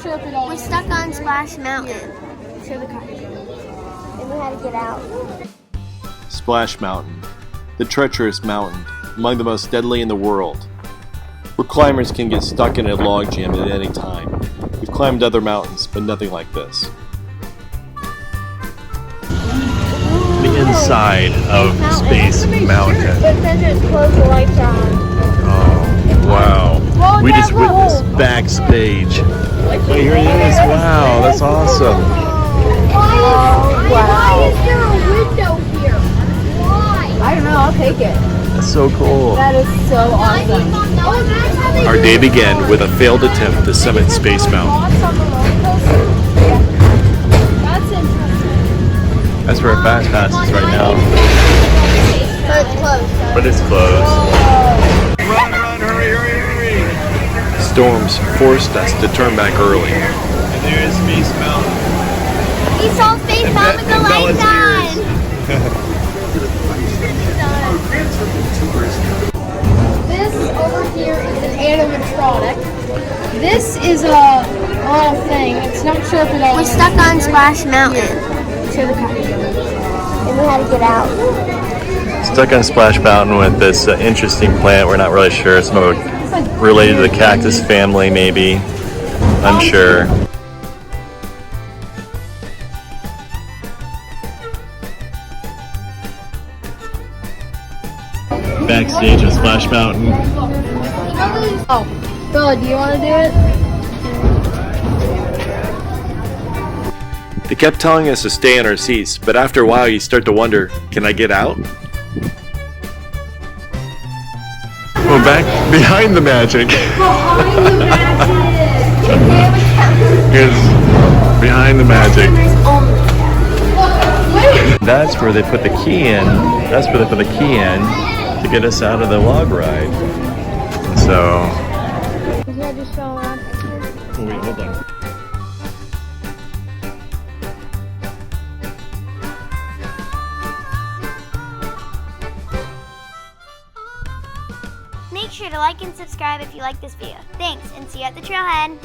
sure if it all. We're stuck on Splash Mountain. Show the car. And we had to get out. Splash Mountain, the treacherous mountain, among the most deadly in the world, where climbers can get stuck in a log jam at any time. We've climbed other mountains, but nothing like this. The inside of Space Mountain. It says it's close, the lights are on. Oh, wow. We just witnessed backstage. Oh, here it is. Wow, that's awesome. Oh, wow. Why is there a window here? Why? I don't know, I'll take it. That's so cool. That is so awesome. Our day began with a failed attempt to summit Space Mountain. That's interesting. That's where our fast pass is right now. But it's closed. But it's closed. Run, hurry, hurry, hurry! Storms forced us to turn back early. And there's Space Mountain. We saw Space Mountain with the lights on. This over here is an animatronic. This is a little thing. It's not sure if it all. We're stuck on Splash Mountain. Show the car. And we had to get out. Stuck on Splash Mountain with this interesting plant. We're not really sure. It's related to the cactus family, maybe. Unsure. Backstage at Splash Mountain. Oh, Bella, do you want to do it? They kept telling us to stay in our seats, but after a while you start to wonder, can I get out? We're back behind the magic. Behind the magic. Here's behind the magic. Wait. That's where they put the key in. That's where they put the key in to get us out of the log ride. So. His head just fell around. Oh, wait, hold on. Make sure to like and subscribe if you like this video. Thanks, and see you at the trailhead.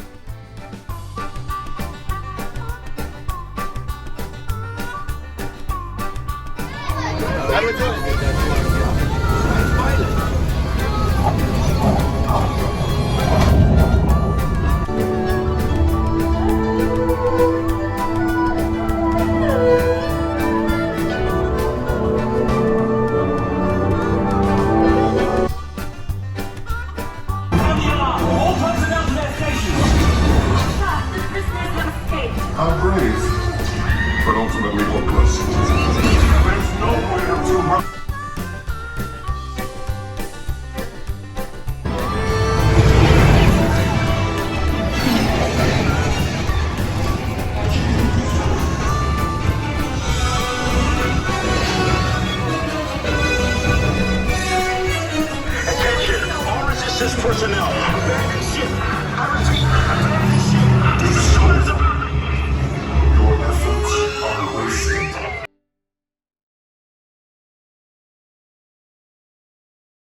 How brave, but ultimately hopeless. There's nowhere to run. Attention, all resistance personnel. Abandon ship.